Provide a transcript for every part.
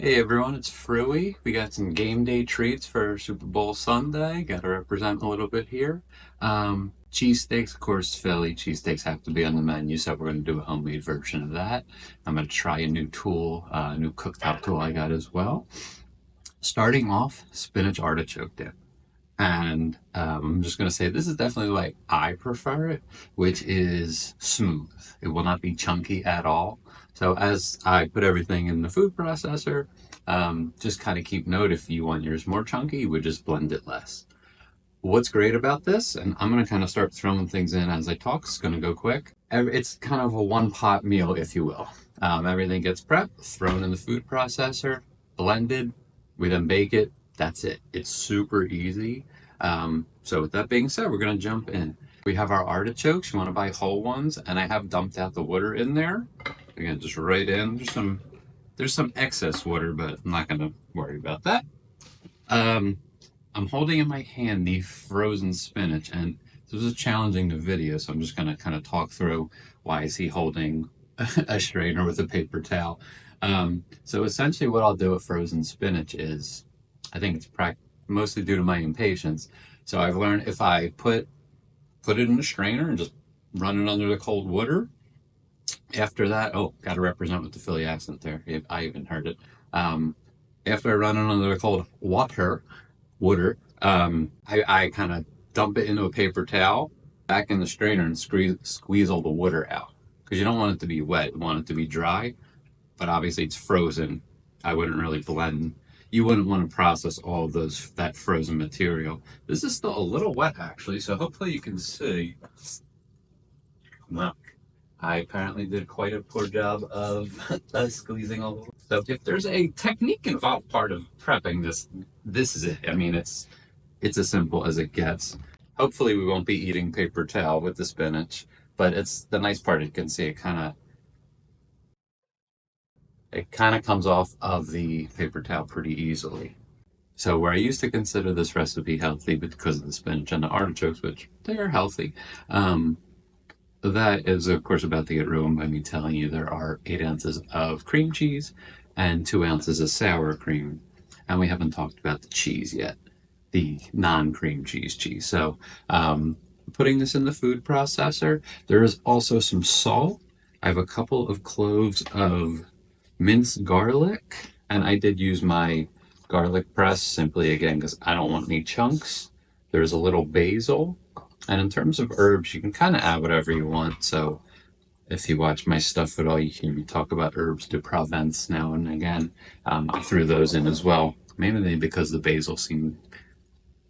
Hey everyone, it's Fruey. We got some game day treats for Super Bowl Sunday. Got to represent a little bit here. Cheesesteaks, of course, Philly cheesesteaks have to be on the menu, so we're going to do a homemade version of that. I'm going to try a new tool, a new cooktop tool I got as well. Starting off, spinach artichoke dip. And I'm just going to say this is definitely the way I prefer it, which is smooth. It will not be chunky at all. So as I put everything in the food processor, just kind of keep note if you want yours more chunky, you would just blend it less. What's great about this, and I'm going to kind of start throwing things in as I talk, it's going to go quick. It's kind of a one pot meal, if you will. Everything gets prepped, thrown in the food processor, blended, we then bake it. That's it. It's super easy. So with that being said, we're going to jump in. We have our artichokes. You want to buy whole ones, and I have dumped out the water in there. Again, just right in. There's some excess water, but I'm not going to worry about that. I'm holding in my hand the frozen spinach, and this is challenging the video, so I'm just going to kind of talk through why is he holding a strainer with a paper towel. So essentially what I'll do with frozen spinach is, I think it's mostly due to my impatience. So I've learned if I put it in a strainer and just run it under the cold water, after that, oh, got to represent with the Philly accent there. I even heard it. After I run it under the cold water, I kind of dump it into a paper towel, back in the strainer, and squeeze all the water out. Because you don't want it to be wet, you want it to be dry, but obviously it's frozen. I wouldn't really blend. You wouldn't want to process all of that frozen material. This is still a little wet actually, so hopefully you can see. Well, I apparently did quite a poor job of squeezing all the. So if there's a technique involved part of prepping this is it. I mean, it's as simple as it gets. Hopefully, we won't be eating paper towel with the spinach, but it's the nice part. You can see it kind of comes off of the paper towel pretty easily. So where I used to consider this recipe healthy because of the spinach and the artichokes, which they are healthy, um, that is of course about to get ruined by me telling you there are 8 ounces of cream cheese and 2 ounces of sour cream, and we haven't talked about the cheese yet, the non-cream cheese. So putting this in the food processor, there is also some salt. I have a couple of cloves of minced garlic, and I did use my garlic press simply again because I don't want any chunks. There's a little basil, and in terms of herbs, you can kind of add whatever you want. So if you watch my stuff at all, you hear me talk about herbs de Provence now and again. I threw those in as well, mainly because the basil seemed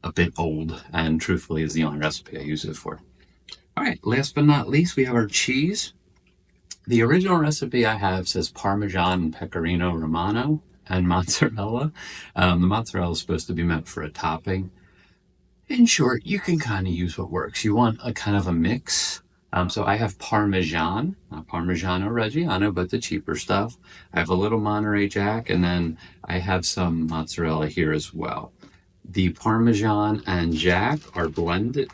a bit old, and truthfully is the only recipe I use it for. All right, last but not least, we have our cheese. The original recipe I have says Parmesan and Pecorino Romano and mozzarella. The mozzarella is supposed to be meant for a topping. In short, you can kind of use what works. You want a kind of a mix. So I have Parmesan, not Parmigiano Reggiano, but the cheaper stuff. I have a little Monterey Jack, and then I have some mozzarella here as well. The Parmesan and Jack are blended.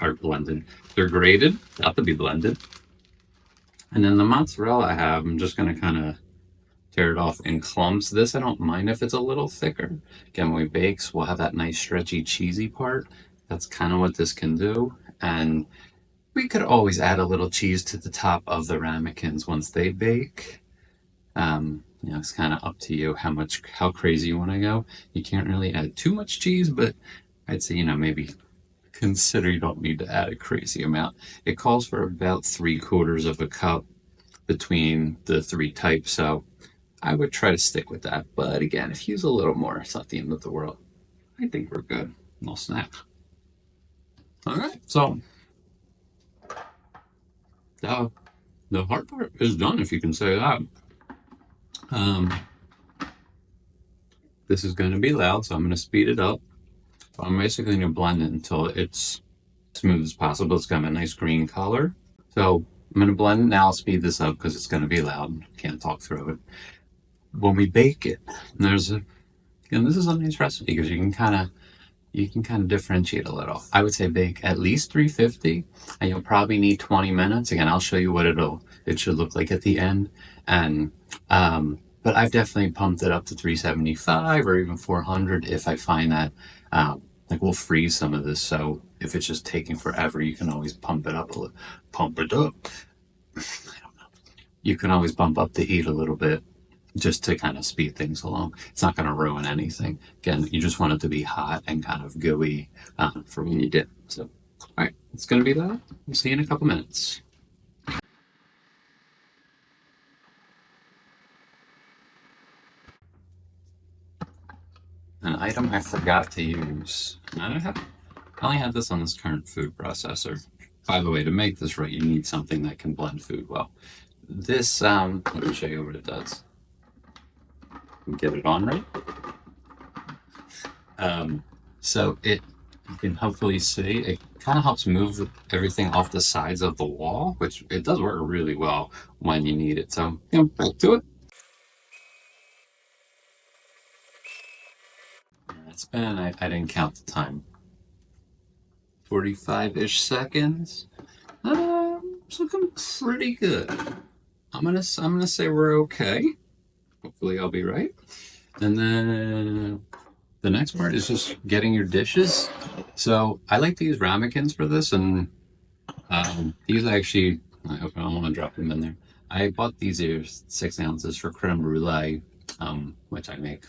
They're grated, not to be blended. And then the mozzarella I have, I'm just going to kind of tear it off in clumps. This I don't mind if it's a little thicker. Again, when we bake, we'll have that nice stretchy cheesy part. That's kind of what this can do. And we could always add a little cheese to the top of the ramekins once they bake. It's kind of up to you how crazy you want to go. You can't really add too much cheese, but I'd say, maybe consider you don't need to add a crazy amount. It calls for about 3/4 of a cup between the three types, so I would try to stick with that. But again, if you use a little more, it's not the end of the world. I think we're good. No snack. All right, so the the hard part is done, if you can say that. Um, this is going to be loud, so I'm going to speed it up. I'm basically going to blend it until it's smooth as possible. It's got a nice green color. So I'm going to blend it now. I'll speed this up because it's going to be loud. Can't talk through it. When we bake it, this is a nice recipe because you can kind of differentiate a little. I would say bake at least 350, and you'll probably need 20 minutes. Again, I'll show you what it should look like at the end. And But I've definitely pumped it up to 375 or even 400 if I find that like we'll freeze some of this. So if it's just taking forever, you can always pump it up a little. Pump it up. You can always bump up the heat a little bit just to kind of speed things along. It's not going to ruin anything. Again, you just want it to be hot and kind of gooey for when you dip. So, all right, it's going to be that. We'll see you in a couple minutes. An item I forgot to use. I only have this on this current food processor. By the way, to make this right, you need something that can blend food well. This, let me show you what it does. Get it on right. So you can hopefully see, it kind of helps move everything off the sides of the wall, which it does work really well when you need it. So, back to it. It's been, I didn't count the time, 45-ish seconds. It's looking pretty good. I'm gonna say we're okay. Hopefully I'll be right. And then the next part is just getting your dishes. So I like to use ramekins for this, and these actually, I hope I don't want to drop them in there. I bought these here 6 ounces for creme brulee, which I make.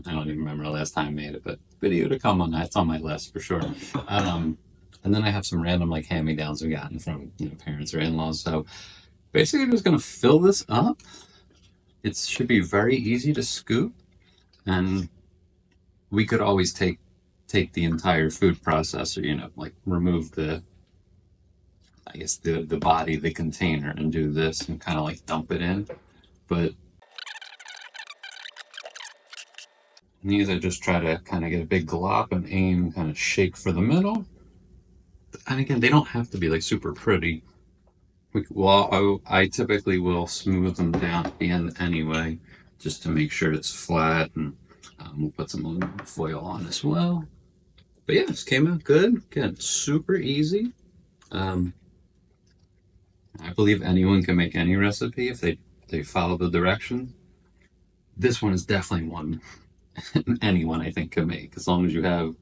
I don't even remember the last time I made it, but video to come on that. It's on my list for sure. And then I have some random like hand-me-downs I've gotten from parents or in-laws. So basically, I'm just gonna fill this up. It should be very easy to scoop, and we could always take the entire food processor, like remove the, I guess the body, the container, and do this and kind of like dump it in. But these I just try to kind of get a big glop and aim, kind of shake for the middle. And again, they don't have to be like super pretty. Well, I typically will smooth them down at the end anyway, just to make sure it's flat, and we'll put some aluminum foil on as well. But yeah, this came out good. Again, super easy. Um, I believe anyone can make any recipe if they follow the directions. This one is definitely one anyone I think can make, as long as you have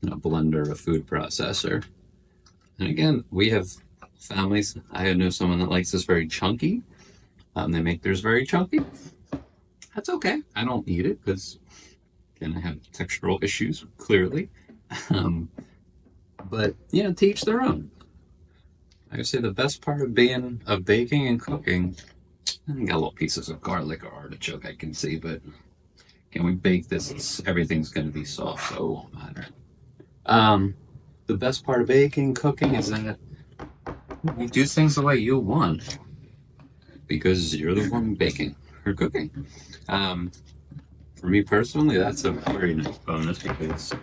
a blender, a food processor. And again, we have families. I know someone that likes this very chunky. They make theirs very chunky. That's okay. I don't eat it because, again, I have textural issues, clearly. Um, but, to each their own. I would say the best part of baking and cooking, I got little pieces of garlic or artichoke I can see, but can we bake this? Everything's going to be soft, so it won't matter. The best part of baking, cooking is that you do things the way you want because you're the one baking or cooking. For me personally, that's a very nice bonus because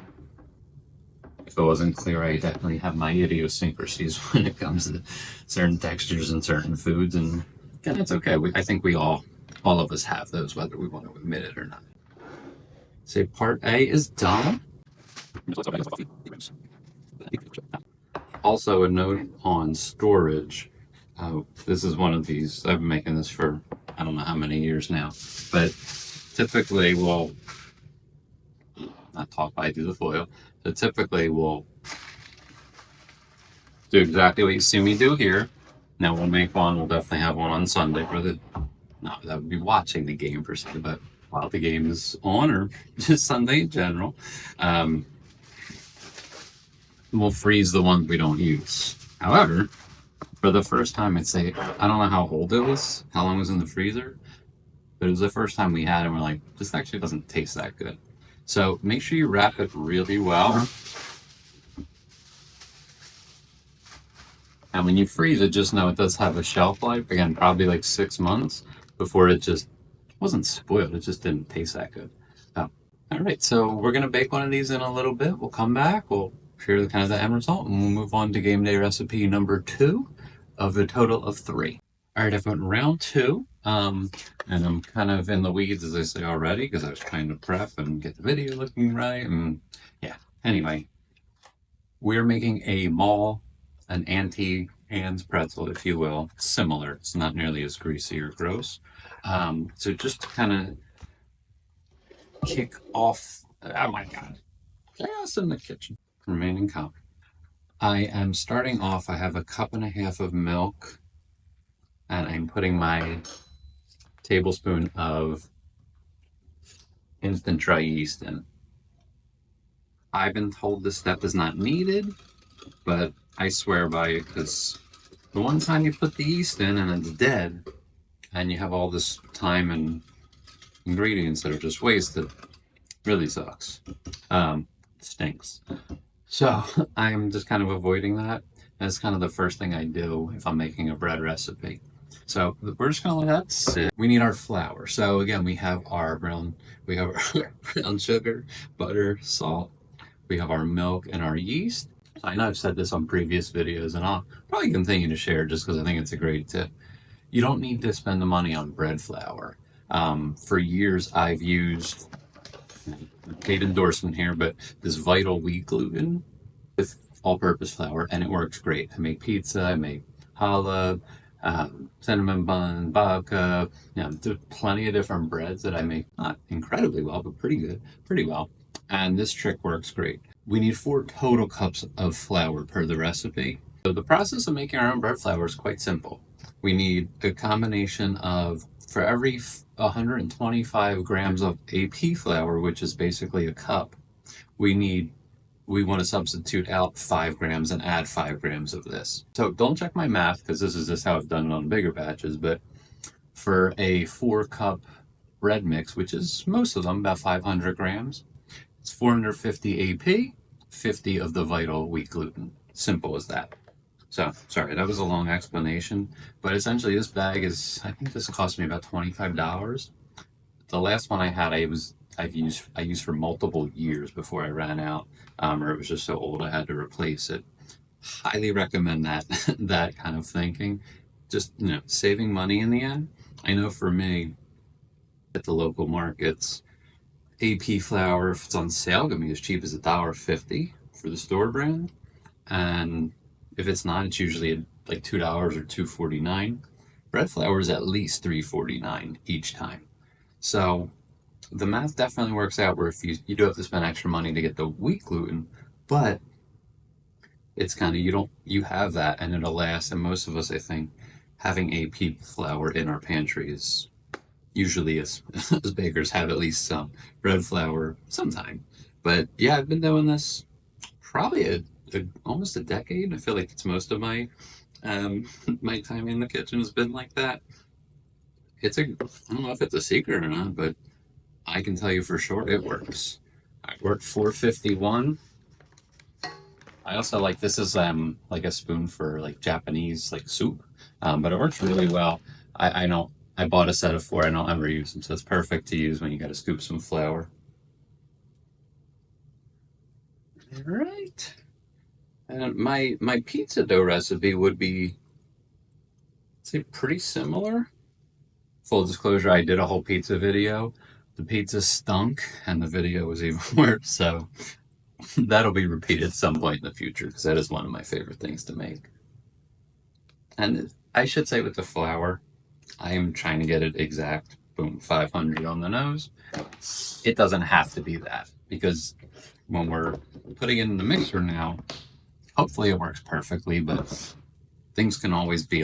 if it wasn't clear, I definitely have my idiosyncrasies when it comes to certain textures and certain foods, and that's okay. I think all of us have those, whether we want to admit it or not. Say part A is done. Also, a note on storage. This is one of these. I've been making this for I don't know how many years now, but typically we'll not talk by do the foil. So typically we'll do exactly what you see me do here. Now we'll make one. We'll definitely have one on Sunday for the. Not that would be watching the game per se, but while the game is on or just Sunday in general, we'll freeze the ones we don't use. However, for the first time, I'd say, I don't know how old it was, how long it was in the freezer, but it was the first time we had it, and we're like, this actually doesn't taste that good. So make sure you wrap it really well. And when you freeze it, just know it does have a shelf life, again, probably like 6 months before it just wasn't spoiled, it just didn't taste that good. All right, so we're gonna bake one of these in a little bit. We'll come back, we'll share the kind of the end result, and we'll move on to game day recipe number 2 of a total of 3. All right, I've went round 2, and I'm kind of in the weeds, as I say already, because I was trying to prep and get the video looking right, and yeah. Anyway, we're making an anti-Anne's pretzel, if you will. Similar. It's not nearly as greasy or gross. So just to kind of kick off, oh my God, chaos in the kitchen, remaining calm. I am starting off, I have a cup and a half of milk, and I'm putting my tablespoon of instant dry yeast in. I've been told this step is not needed, but I swear by it because the one time you put the yeast in and it's dead, and you have all this time and ingredients that are just wasted, really sucks. Stinks. So I'm just kind of avoiding that. That's kind of the first thing I do if I'm making a bread recipe. So we're just gonna let that sit. We need our flour. So again, we have our brown sugar, butter, salt. We have our milk and our yeast. So I know I've said this on previous videos, and I'll probably continue to share just because I think it's a great tip. You don't need to spend the money on bread flour. For years, I've used paid endorsement here, but this Vital wheat gluten with all-purpose flour, and it works great. I make pizza, I make challah, cinnamon bun, babka. There's plenty of different breads that I make not incredibly well, but pretty good, pretty well. And this trick works great. We need 4 total cups of flour per the recipe. So the process of making our own bread flour is quite simple. We need a combination of, for every 125 grams of AP flour, which is basically a cup, we want to substitute out 5 grams and add 5 grams of this. So don't check my math because this is just how I've done it on bigger batches, but for a 4-cup bread mix, which is most of them, about 500 grams, it's 450 AP, 50 of the Vital wheat gluten. Simple as that. So, sorry, that was a long explanation, but essentially this bag is, I think this cost me about $25. The last one I had, I used for multiple years before I ran out, or it was just so old I had to replace it. Highly recommend that that kind of thinking. Just saving money in the end. I know for me, at the local markets, AP flour, if it's on sale, can be as cheap as $1.50 for the store brand, and if it's not, it's usually like $2 or $2.49. Bread flour is at least $3.49 each time. So the math definitely works out where if you do have to spend extra money to get the wheat gluten, but it's kind of you have that and it'll last. And most of us, I think, having AP flour in our pantry is usually as as bakers have at least some bread flour sometime. But yeah, I've been doing this probably almost a decade. I feel like it's most of my my time in the kitchen has been like that. I don't know if it's a secret or not, but I can tell you for sure it works. I worked 451. I also like this is like a spoon for like Japanese like soup, but it works really well. I know I bought a set of 4. I don't ever use them, so it's perfect to use when you got to scoop some flour. All right, and my pizza dough recipe would be, I'd say, pretty similar. Full disclosure, I did a whole pizza video. The pizza stunk, and the video was even worse. So that'll be repeated at some point in the future because that is one of my favorite things to make. And I should say with the flour, I am trying to get it exact. Boom, 500 on the nose. It doesn't have to be that because when we're putting it in the mixer now, hopefully it works perfectly, but things can always be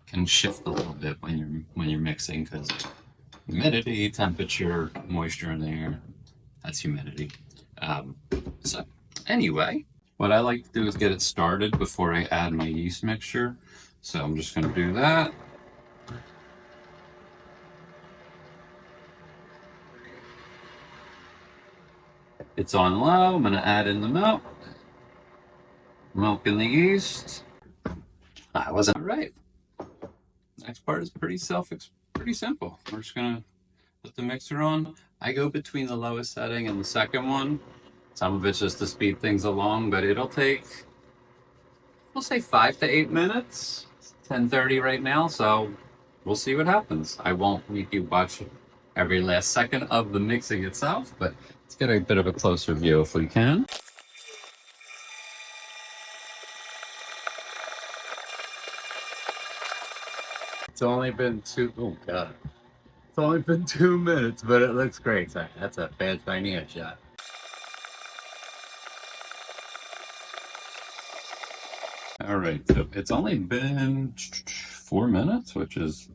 can shift a little bit when you're mixing because humidity, temperature, moisture in the air, that's humidity. So anyway, what I like to do is get it started before I add my yeast mixture. So I'm just going to do that. It's on low. I'm going to add in the milk. Milk and the yeast. I wasn't right. Next part is pretty simple. We're just going to put the mixer on. I go between the lowest setting and the second one. Some of it's just to speed things along, but it'll take, we'll say 5 to 8 minutes. It's 10:30 right now, so we'll see what happens. I won't make you watch every last second of the mixing itself, but let's get a bit of a closer view if we can. It's only been oh God. It's only been 2 minutes, but it looks great. Sorry, that's a bad tiny shot. All right, so it's only been 4 minutes, which is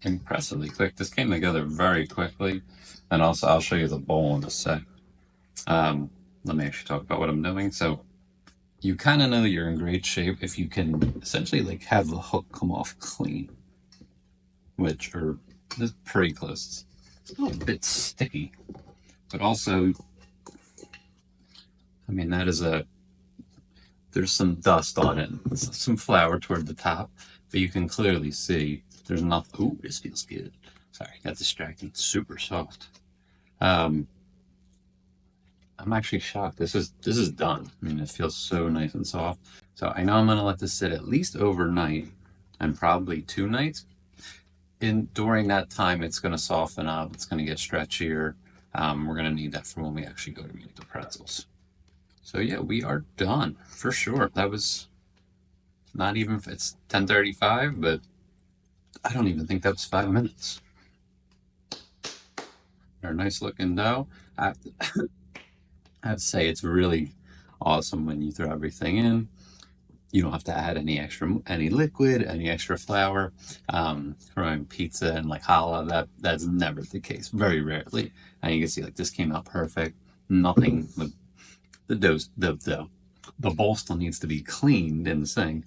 impressively quick. This came together very quickly, and also I'll show you the bowl in a sec. Let me actually talk about what I'm doing. So you kind of know you're in great shape if you can essentially like have the hook come off clean, which are pretty close. It's a little bit sticky, but also, I mean, there's some dust on it, some flour toward the top, but you can clearly see there's nothing. Ooh, this feels good. Sorry, got distracted. Super soft. Um, I'm actually shocked. This is done. I mean, it feels so nice and soft. So I know I'm gonna let this sit at least overnight and probably 2 nights. During that time, it's gonna soften up. It's gonna get stretchier. We're gonna need that for when we actually go to make the pretzels. So yeah, we are done for sure. That was not even. It's 10:35, but I don't even think that was 5 minutes. Our nice looking dough. I have to say it's really awesome when you throw everything in. You don't have to add any liquid, any extra flour. Throwing pizza and like challah, that's never the case. Very rarely. And you can see like this came out perfect. Nothing. The dough, the bowl still needs to be cleaned in the sink,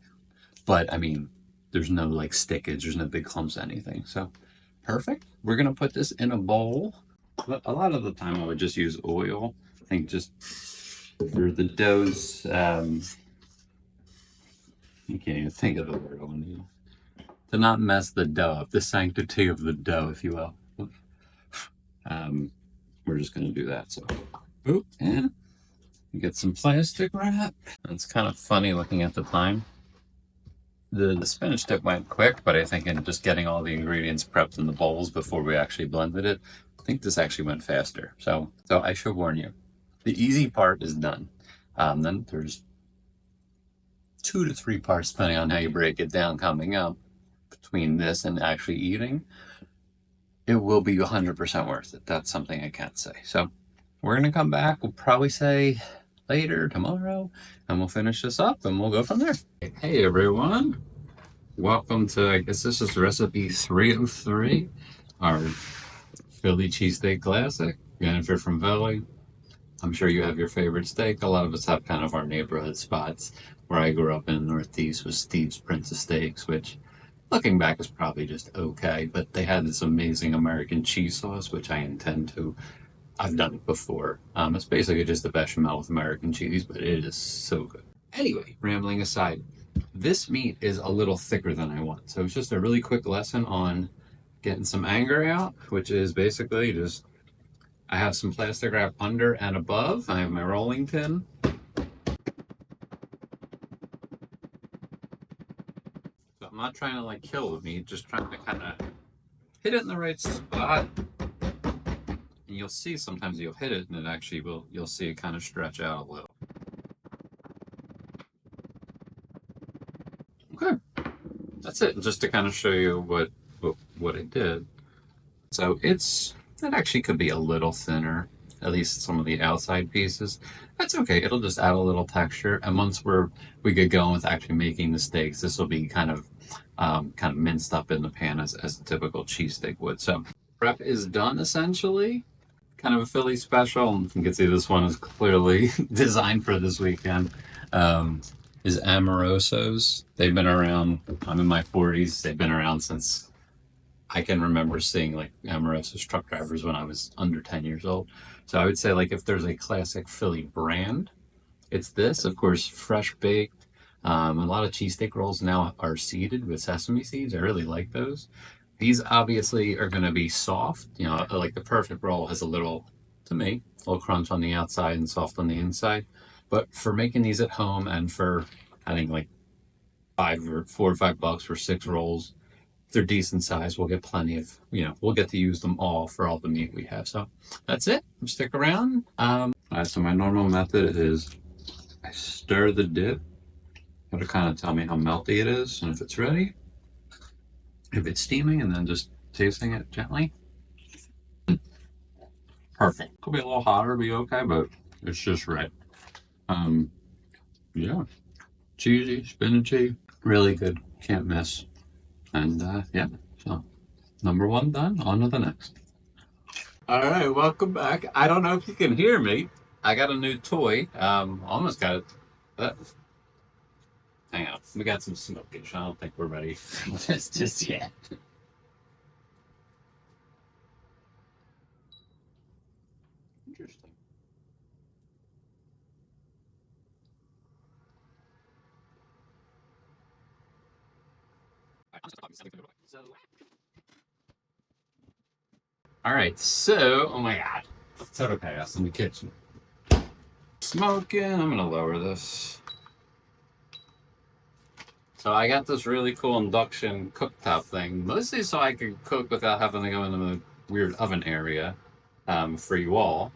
but I mean, there's no like stickage. There's no big clumps, anything. So perfect. We're gonna put this in a bowl. But a lot of the time, I would just use oil. I think just for the doughs. You can't even think of the word I want to use. To not mess the dough up, the sanctity of the dough, if you will. Um, we're just going to do that. So, boop, and get some plastic wrap. It's kind of funny looking at the time. The spinach dip went quick, but I think in just getting all the ingredients prepped in the bowls before we actually blended it, I think this actually went faster. So I should warn you, the easy part is done. Then there's 2 to 3 parts, depending on how you break it down, coming up between this and actually eating. It will be 100% worth it. That's something I can't say. So we're going to come back. We'll probably say later, tomorrow, and we'll finish this up and we'll go from there. Hey, everyone. Welcome to, I guess this is recipe 303, our Philly cheesesteak classic. Jennifer from Philly. I'm sure you have your favorite steak. A lot of us have kind of our neighborhood spots. Where I grew up in the Northeast was Steve's Princess Steaks, which looking back is probably just okay, but they had this amazing American cheese sauce, which I intend to. I've done it before. It's basically just a bechamel with American cheese, but it is so good. Anyway, rambling aside, this meat is a little thicker than I want. So it's just a really quick lesson on getting some anger out, which is basically just I have some plastic wrap under and above. I have my rolling pin. So I'm not trying to like kill the meat, just trying to kind of hit it in the right spot. And you'll see sometimes you'll hit it and it actually will, you'll see it kind of stretch out a little. Okay, that's it. Just to kind of show you what I did. So it actually could be a little thinner, at least some of the outside pieces. That's okay. It'll just add a little texture. And once we get going with actually making the steaks, this will be kind of minced up in the pan as a typical cheesesteak would. So prep is done essentially. Kind of a Philly special. You can see this one is clearly designed for this weekend. Is Amorosos. They've been around. I'm in my 40s. They've been around since I can remember seeing like Amorosos truck drivers when I was under 10 years old. So I would say like if there's a classic Philly brand, it's this. Of course, fresh baked. A lot of cheesesteak rolls now are seeded with sesame seeds. I really like those. These obviously are going to be soft. You know, like the perfect roll has a little, to me, a little crunch on the outside and soft on the inside. But for making these at home and for, I think like $4 or $5 for 6 rolls, they're decent size. We'll get plenty of, we'll get to use them all for all the meat we have. So that's it. Stick around. So my normal method is I stir the dip. It'll kind of tell me how melty it is and if it's ready. if it's steaming and then just tasting it gently. Perfect. Could be a little hotter, be okay, but it's just right. Um, yeah, cheesy, spinachy, really good. Can't miss. And yeah, so number one done. On to the next. All right, welcome back. I don't know if you can hear me. I got a new toy. Almost got it. But hang on, we got some smokish. I don't think we're ready for this just yet. Interesting. All right, so oh my god, total chaos in the kitchen. Smoking. I'm gonna lower this. So I got this really cool induction cooktop thing, mostly so I can cook without having to go into the weird oven area for you all.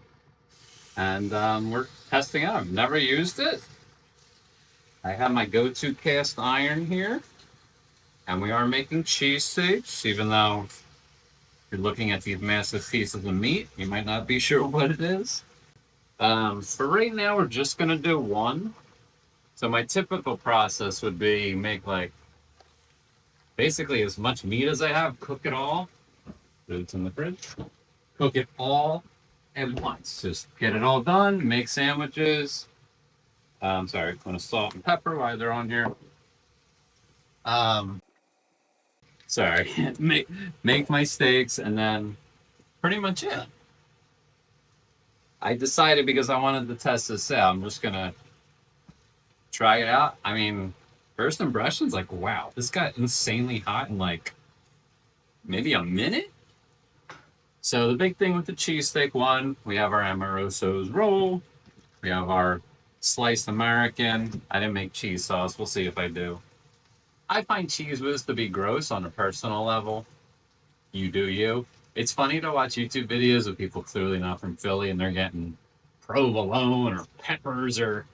And we're testing out. I've never used it. I have my go-to cast iron here, and we are making cheesesteaks, even though if you're looking at these massive pieces of meat, you might not be sure what it is. For right now, we're just gonna do one. So my typical process would be make like basically as much meat as I have, cook it all, put it in the fridge, cook it all at once. Just get it all done, make sandwiches. Sorry, I'm gonna salt and pepper while they're on here. Um, sorry, make my steaks and then pretty much it. I decided because I wanted to test this out, I'm just gonna try it out. I mean, first impressions, like, wow, this got insanely hot in like maybe a minute. So the big thing with the cheesesteak one, we have our Amoroso's roll. We have our sliced American. I didn't make cheese sauce. We'll see if I do. I find cheese whiz to be gross on a personal level. You do you. It's funny to watch YouTube videos of people clearly not from Philly and they're getting provolone or peppers or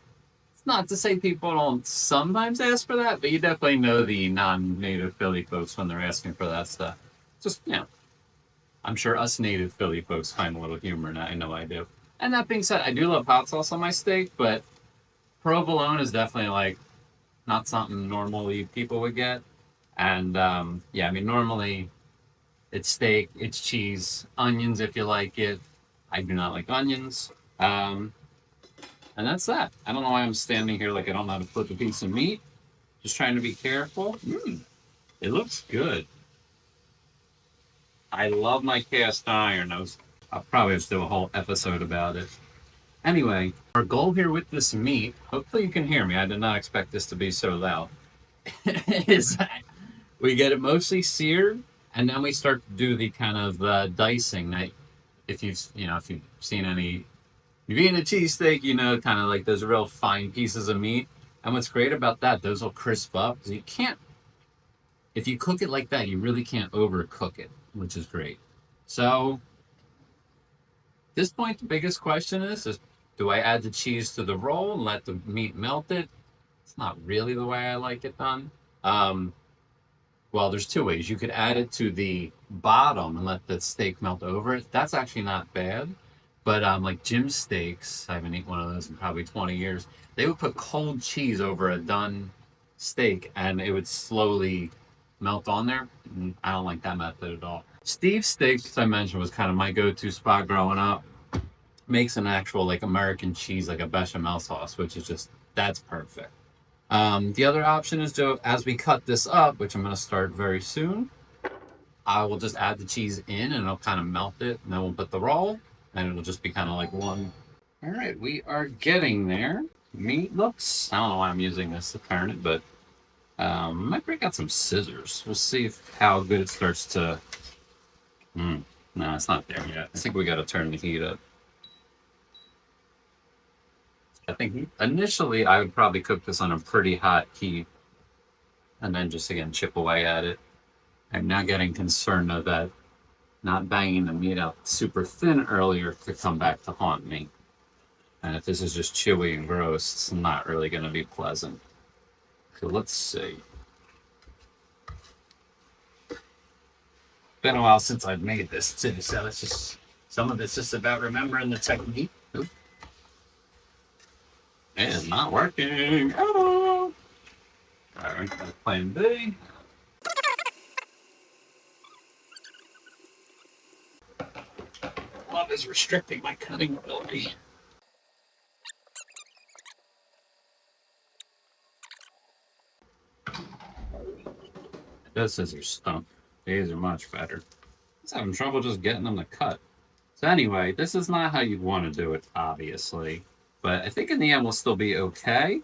it's not to say people don't sometimes ask for that, but you definitely know the non-native Philly folks when they're asking for that stuff. Just, you know, I'm sure us native Philly folks find a little humor in that. I know I do. And that being said, I do love hot sauce on my steak, but provolone is definitely like not something normally people would get. And yeah, I mean, normally it's steak, it's cheese, onions if you like it. I do not like onions. Um, and that's that. I don't know why I'm standing here like I don't know how to flip a piece of meat. Just trying to be careful. It looks good. I love my cast iron. I'll probably have to do a whole episode about it. Anyway, our goal here with this meat, hopefully you can hear me. I did not expect this to be so loud. Is that we get it mostly seared, and then we start to do the kind of dicing. That if you've seen any, you've eaten a cheesesteak, you know, kind of like those real fine pieces of meat. And what's great about that, those will crisp up. Because you can't, if you cook it like that, you really can't overcook it, which is great. So at this point, the biggest question is do I add the cheese to the roll and let the meat melt it? It's not really the way I like it done. Um, well, there's two ways. You could add it to the bottom and let the steak melt over it. That's actually not bad. But like Jim's Steaks, I haven't eaten one of those in probably 20 years. They would put cold cheese over a done steak and it would slowly melt on there. And I don't like that method at all. Steve's Steaks, as I mentioned, was kind of my go-to spot growing up. Makes an actual like American cheese, like a bechamel sauce, which is just that's perfect. The other option is to, as we cut this up, which I'm going to start very soon, I will just add the cheese in and it'll kind of melt it. And then we'll put the roll and it'll just be kind of like one. All right, we are getting there. Meat looks, I don't know why I'm using this to turn it, but might break out some scissors. We'll see how good it starts to. No, it's not there yet. I think we got to turn the heat up. I think initially I would probably cook this on a pretty hot heat and then just again chip away at it. I'm now getting concerned of that not banging the meat out super thin earlier to come back to haunt me. And if this is just chewy and gross, it's not really going to be pleasant. So let's see. been a while since I've made this too, so it's just some of it's just about remembering the technique. Oop. It's not working. Oh. All right, plan B. Love is restricting my cutting ability. Those scissors stunk. These are much better. I was having trouble just getting them to cut. So anyway, this is not how you'd want to do it, obviously. But I think in the end we'll still be okay.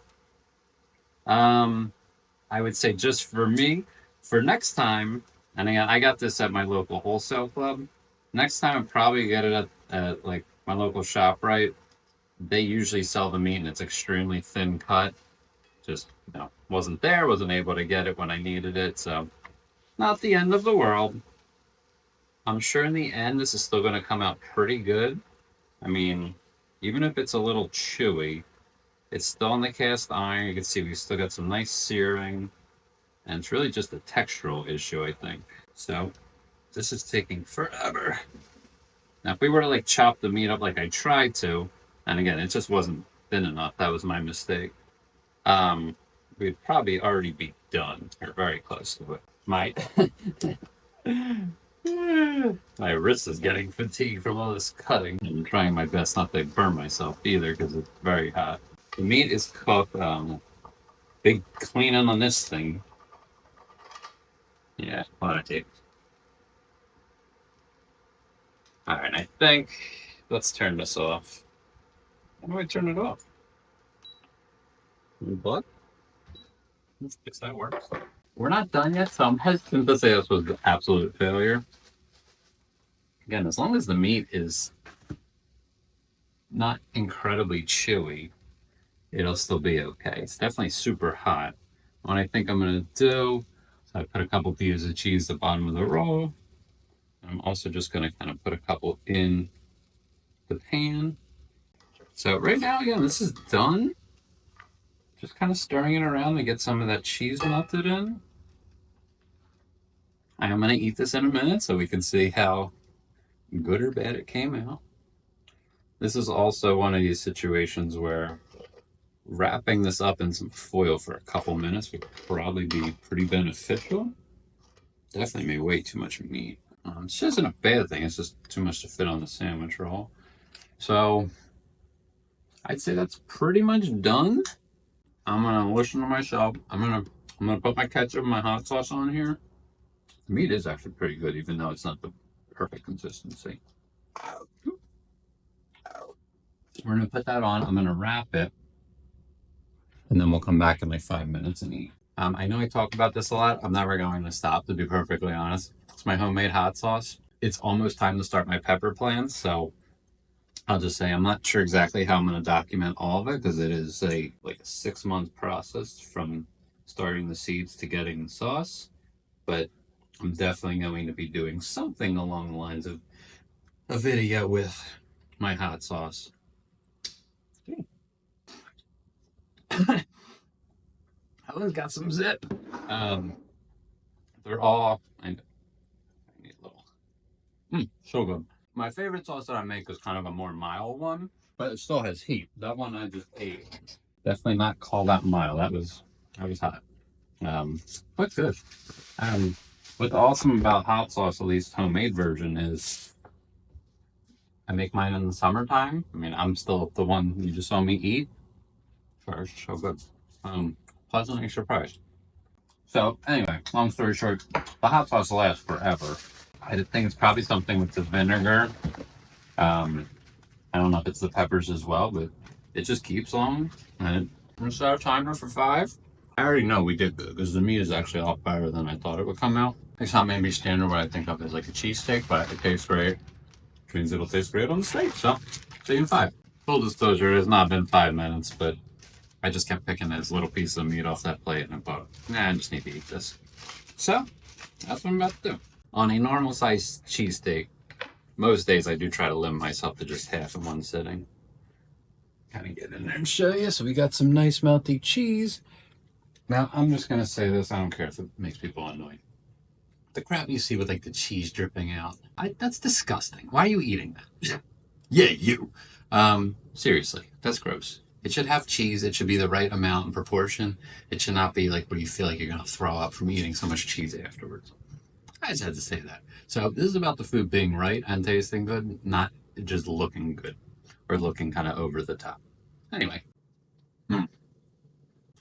I would say just for me, for next time, and again, I got this at my local wholesale club. Next time, I'd probably get it at like my local shop, right? They usually sell the meat and it's extremely thin cut. Just, wasn't there, wasn't able to get it when I needed it. So, not the end of the world. I'm sure in the end, this is still going to come out pretty good. I mean, even if it's a little chewy, it's still on the cast iron. You can see we still got some nice searing. And it's really just a textural issue, I think. So, this is taking forever. Now, if we were to like chop the meat up like I tried to, and again, it just wasn't thin enough. That was my mistake. We'd probably already be done, or very close to it. My wrist is getting fatigued from all this cutting. I'm trying my best not to burn myself either because it's very hot. The meat is cooked. Big cleaning on this thing. Yeah, a lot of tape. All right, I think let's turn this off. How do I turn it off? What? If that works. We're not done yet, so I'm hesitant to say this was an absolute failure. Again, as long as the meat is not incredibly chewy, it'll still be okay. It's definitely super hot. What I think I'm gonna do, so I put a couple pieces of cheese at the bottom of the roll. I'm also just gonna kind of put a couple in the pan. So right now, again, this is done. Just kind of stirring it around to get some of that cheese melted in. I am going to eat this in a minute so we can see how good or bad it came out. This is also one of these situations where wrapping this up in some foil for a couple minutes would probably be pretty beneficial. Definitely made way too much meat. This isn't a bad thing, it's just too much to fit on the sandwich roll. So I'd say that's pretty much done. I'm gonna listen to myself. I'm gonna put my ketchup and my hot sauce on here. The meat is actually pretty good, even though it's not the perfect consistency. We're gonna put that on. I'm gonna wrap it, and then we'll come back in like 5 minutes and eat. I know I talk about this a lot. I'm never going to stop, to be perfectly honest. It's my homemade hot sauce. It's almost time to start my pepper plans, so I'll just say I'm not sure exactly how I'm going to document all of it because it is a 6-month process from starting the seeds to getting the sauce. But I'm definitely going to be doing something along the lines of a video with my hot sauce. Helen's got some zip. They're all. I need a little. So good. My favorite sauce that I make is kind of a more mild one, but it still has heat. That one I just ate. Definitely not call that mild. That was hot. But good. What's awesome about hot sauce, at least homemade version, is I make mine in the summertime. I mean, I'm still the one you just saw me eat first. So good. Pleasantly surprised. So anyway, long story short, the hot sauce lasts forever. I think it's probably something with the vinegar. I don't know if it's the peppers as well, but it just keeps long. And I'm gonna set a timer for 5. I already know we did good because the meat is actually a lot better than I thought it would come out. It's not maybe standard what I think of as like a cheesesteak, but it tastes great. Which means it'll taste great on the steak. So, see you in 5. Full disclosure, it has not been 5 minutes, but I just kept picking this little piece of meat off that plate and I thought, I just need to eat this. So, that's what I'm about to do. On a normal sized cheesesteak, most days I do try to limit myself to just half in one sitting. Kind of get in there and show you. So we got some nice melty cheese. Now, I'm just going to say this. I don't care if it makes people annoyed. The crap you see with like the cheese dripping out, that's disgusting. Why are you eating that? Yeah, you. Seriously, that's gross. It should have cheese. It should be the right amount and proportion. It should not be like where you feel like you're gonna throw up from eating so much cheese afterwards. I just had to say that. So this is about the food being right and tasting good, not just looking good or looking kind of over the top. Anyway, I'm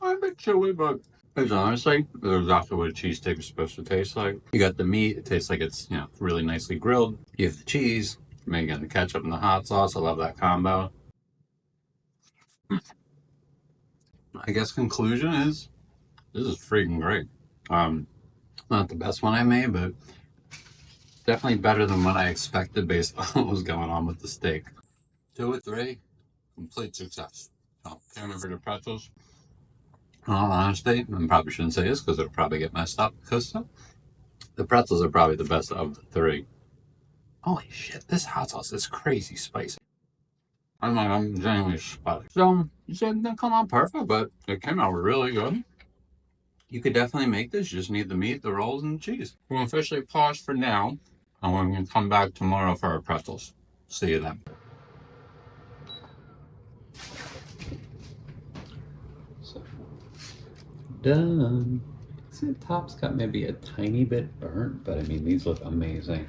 a bit chewy, but it's honestly exactly what a cheesesteak is supposed to taste like. You got the meat; it tastes like it's really nicely grilled. You have the cheese, maybe you got the ketchup and the hot sauce. I love that combo. I guess conclusion is this is freaking great. Not the best one I made, but definitely better than what I expected based on what was going on with the steak. 2 or 3, complete success. So, can't remember the pretzels. In all honesty, I probably shouldn't say this because it'll probably get messed up. Because the pretzels are probably the best of the 3. Holy shit, this hot sauce is crazy spicy. I'm genuinely spicy. So, you said it didn't come out perfect, but it came out really good. You could definitely make this. You just need the meat, the rolls, and the cheese. We'll officially pause for now, and we're going to come back tomorrow for our pretzels. See you then. So, done. See, the top's got maybe a tiny bit burnt, but I mean, these look amazing.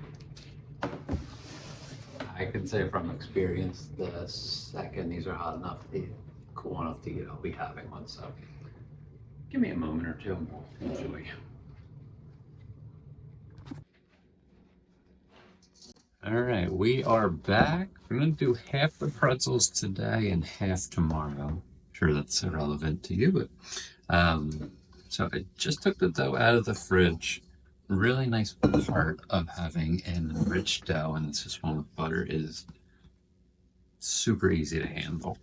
I can say from experience, the second these are hot enough, cool enough to eat, I'll be having one. So give me a moment or two and we'll enjoy. All right, we are back. We're gonna do half the pretzels today and half tomorrow. I'm sure that's irrelevant to you, but so I just took the dough out of the fridge. Really nice part of having an enriched dough, and it's just one with butter, is super easy to handle.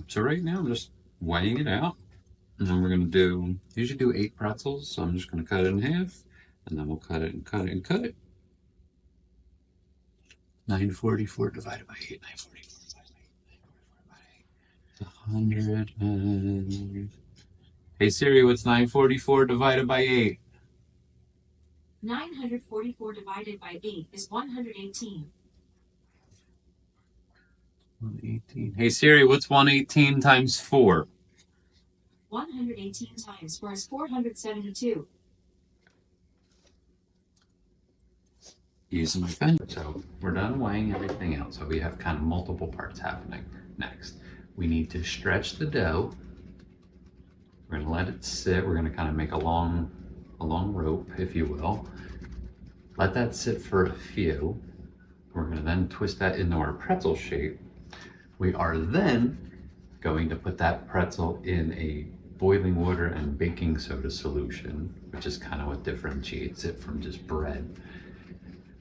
So right now I'm just weighing it out, and then we're gonna usually do 8 pretzels, so I'm just gonna cut it in half, and then we'll cut it and cut it and cut it. 944 divided by 8, 944 divided by 8, 100 and... Hey Siri, what's 944 divided by 8? 944 divided by 8 is 118. 118. Hey Siri, what's 118 times 4? 118 times 4 is 472. Using my pen. So we're done weighing everything out. So we have kind of multiple parts happening. Next, we need to stretch the dough. We're going to let it sit. We're going to kind of make a long rope, if you will. Let that sit for a few. We're going to then twist that into our pretzel shape. We are then going to put that pretzel in a boiling water and baking soda solution, which is kind of what differentiates it from just bread.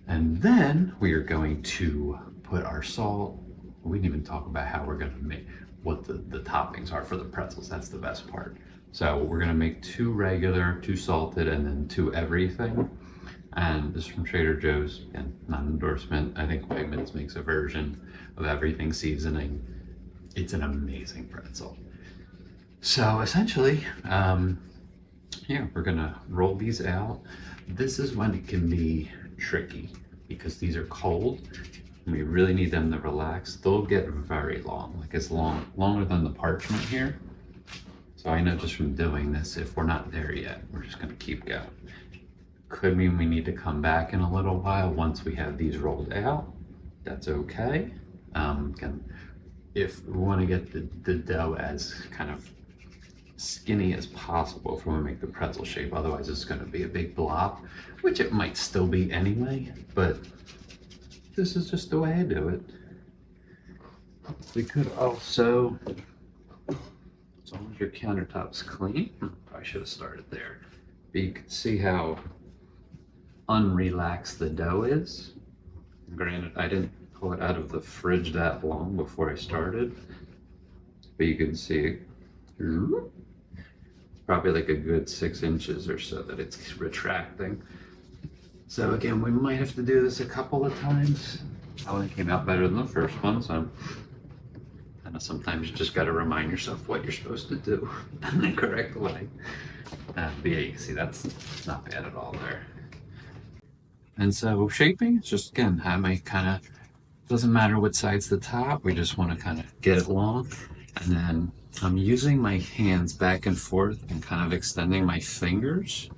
And then we are going to put our salt. We didn't even talk about how we're going to make what the toppings are for the pretzels. That's the best part. So we're going to make 2 regular, 2 salted, and then 2 everything. And this is from Trader Joe's, and not an endorsement. I think Wegmans makes a version of everything seasoning. It's an amazing pretzel. So essentially, yeah, we're gonna roll these out. This is when it can be tricky because these are cold and we really need them to relax. They'll get very long, like it's longer than the parchment here. So I know just from doing this, if we're not there yet, we're just gonna keep going. Could mean we need to come back in a little while once we have these rolled out. That's okay. Again, if we want to get the dough as kind of skinny as possible if we want to make the pretzel shape, otherwise it's going to be a big blob, which it might still be anyway, but this is just the way I do it. We could also, as long as your countertop's clean, I should have started there, but you can see how unrelaxed the dough is. Granted, I didn't pull it out of the fridge that long before I started, but you can see it's probably like a good 6 inches or so that it's retracting. So again, we might have to do this a couple of times. That one came out better than the first one, so I know sometimes you just got to remind yourself what you're supposed to do in the correct way. But yeah, you can see that's not bad at all there. And so shaping, it's just again, how my kind of, doesn't matter what side's the top, we just want to kind of get it long. And then I'm using my hands back and forth and kind of extending my fingers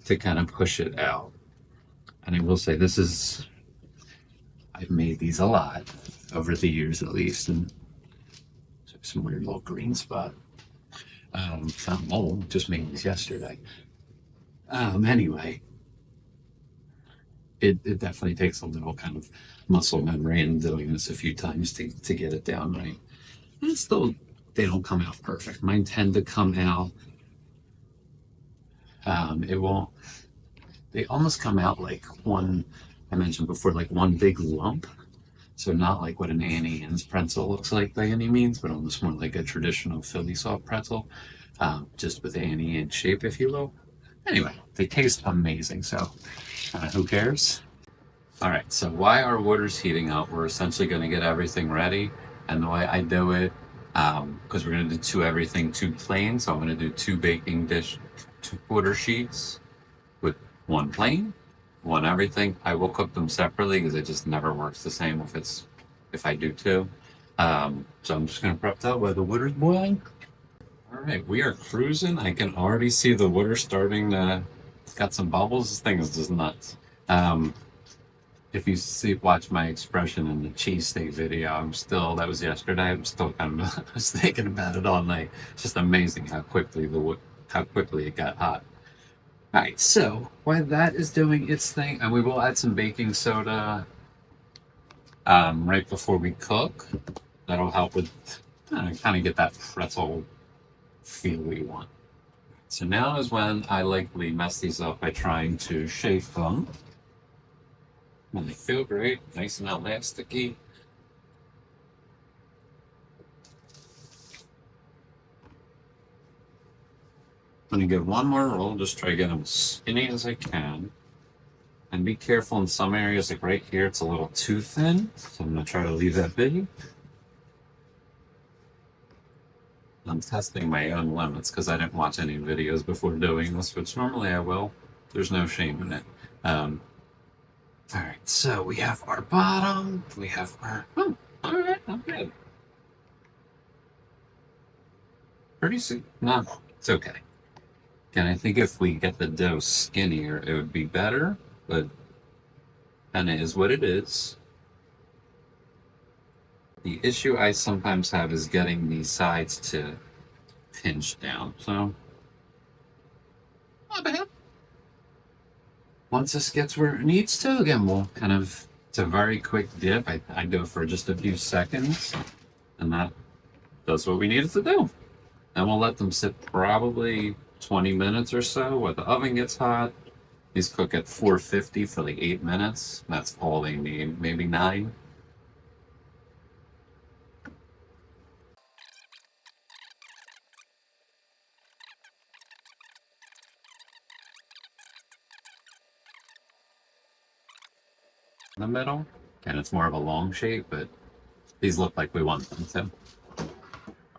to kind of push it out. And I will say this is, I've made these a lot over the years at least, and some weird little green spot. Found mold, just made these yesterday. Anyway, it definitely takes a little kind of muscle memory and doing this a few times to get it down right. And still, they don't come out perfect. Mine tend to come out, it won't, they almost come out like one, I mentioned before, like one big lump. So not like what an Annie Ann's pretzel looks like by any means, but almost more like a traditional Philly soft pretzel, just with Annie Ann shape, if you will. Anyway, they taste amazing, so who cares? All right, so while our water's heating up, we're essentially going to get everything ready. And the way I do it, because we're going to do two everything, two plain, so I'm going to do two baking dish, two quarter sheets with one plain, one everything. I will cook them separately because it just never works the same if I do two. So I'm just going to prep that while the water's boiling. All right, we are cruising. I can already see the water starting to, it's got some bubbles. This thing is just nuts. Um, if you watch my expression in the cheesesteak video, that was yesterday. I'm still kind of, I was thinking about it all night. It's just amazing how quickly it got hot. All right, so while that is doing its thing, and we will add some baking soda right before we cook. That'll help with kind of get that pretzel feel we want. So now is when I likely mess these up by trying to shape them. And they feel great, nice and elasticy. I'm gonna give one more roll, just try to get them as skinny as I can. And be careful in some areas, like right here, it's a little too thin. So I'm gonna try to leave that big. I'm testing my own limits because I didn't watch any videos before doing this, which normally I will. There's no shame in it. All right, so we have our bottom. We have our. Oh, all right, not good. Pretty soon. No, it's okay. And I think if we get the dough skinnier, it would be better, but kind of is what it is. The issue I sometimes have is getting these sides to pinch down, so not bad. Once this gets where it needs to, again, we'll kind of, it's a very quick dip. I do it for just a few seconds, and that does what we need it to do. And we'll let them sit probably 20 minutes or so while the oven gets hot. These cook at 450 for like 8 minutes. That's all they need, maybe 9. In the middle. And it's more of a long shape, but these look like we want them to.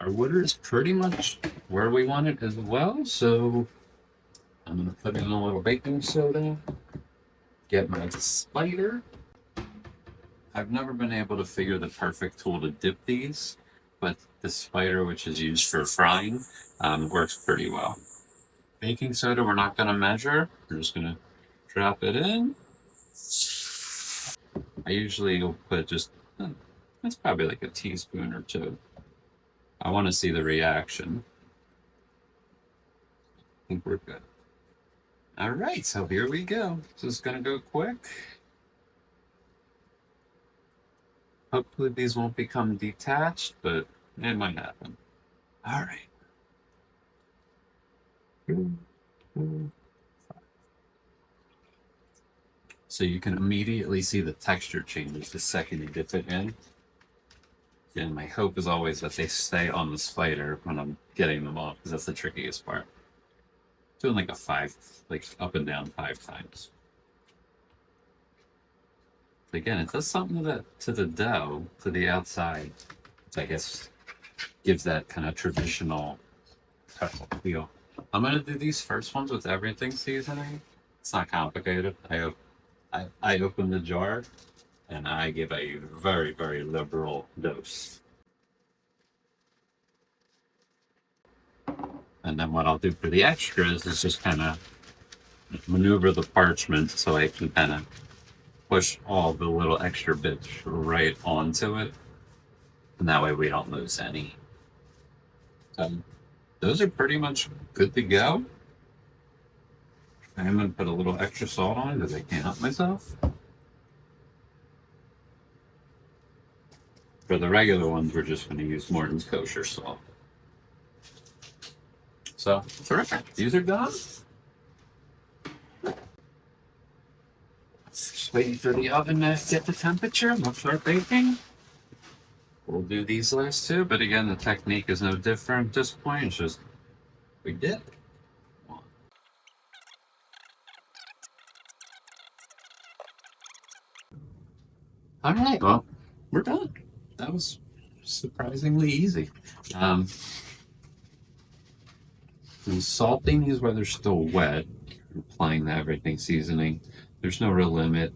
Our water is pretty much where we want it as well, so I'm gonna put in a little baking soda, get my spider. I've never been able to figure the perfect tool to dip these, but the spider, which is used for frying, works pretty well. Baking soda, we're not gonna measure. We're just gonna drop it in. I usually will put just, that's probably like a teaspoon or two. I want to see the reaction. I think we're good. All right, so here we go. This is gonna go quick. Hopefully these won't become detached, but it might happen. All right. So you can immediately see the texture changes the second you dip it in. And my hope is always that they stay on the spider when I'm getting them off, because that's the trickiest part. Doing like a 5, like up and down 5 times. But again, it does something to the dough, to the outside, which I guess gives that kind of traditional pretzel feel. I'm gonna do these first ones with everything seasoning. It's not complicated. I hope I opened the jar and I give a very, very liberal dose. And then what I'll do for the extras is just kind of maneuver the parchment so I can kind of push all the little extra bits right onto it. And that way we don't lose any. Those are pretty much good to go. I'm going to put a little extra salt on because I can't help myself. For the regular ones, we're just going to use Morton's kosher salt. So, terrific. These are done. Just waiting for the oven to get the temperature and we'll start baking. We'll do these last two, but again, the technique is no different at this point. It's just we dip. All right, well, we're done. That was surprisingly easy. Um, and salting is where they're still wet. Applying the everything seasoning. There's no real limit.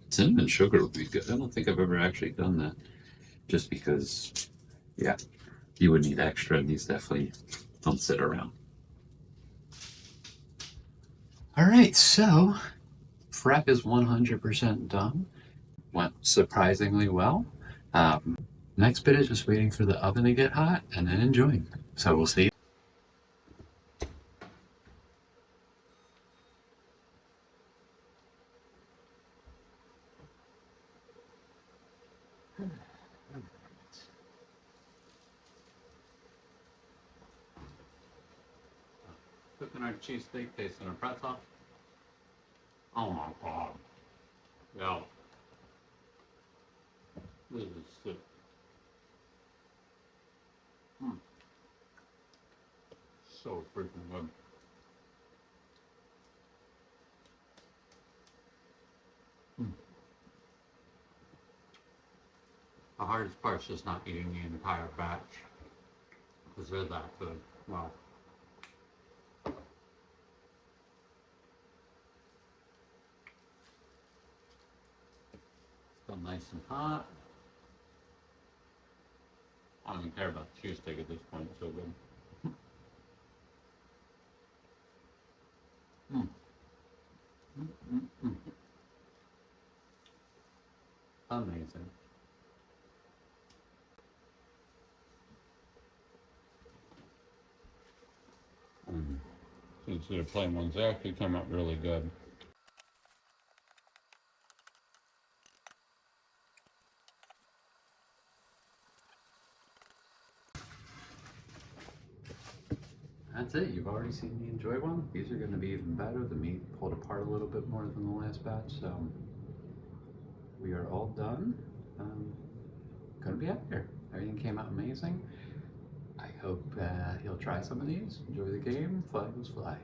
Cinnamon sugar would be good. I don't think I've ever actually done that. Just because, yeah, you would need extra, and these definitely don't sit around. All right, so prep is 100% done. Went surprisingly well. Next bit is just waiting for the oven to get hot and then enjoying. So we'll see. Cooking our cheesesteak, tasting our pretzel. Oh my god. Yeah. This is sick. So freaking good. The hardest part is just not eating the entire batch because they're that good. Wow. Still nice and hot. I don't even care about the cheesesteak at this point. It's so good. Mm. Mm. Amazing. Since they're plain ones, they actually come out really good. That's it. You've already seen me enjoy one. These are going to be even better. The meat pulled apart a little bit more than the last batch, so we are all done. Gonna be out here. Everything came out amazing. I hope you'll try some of these. Enjoy the game. Fly, fly.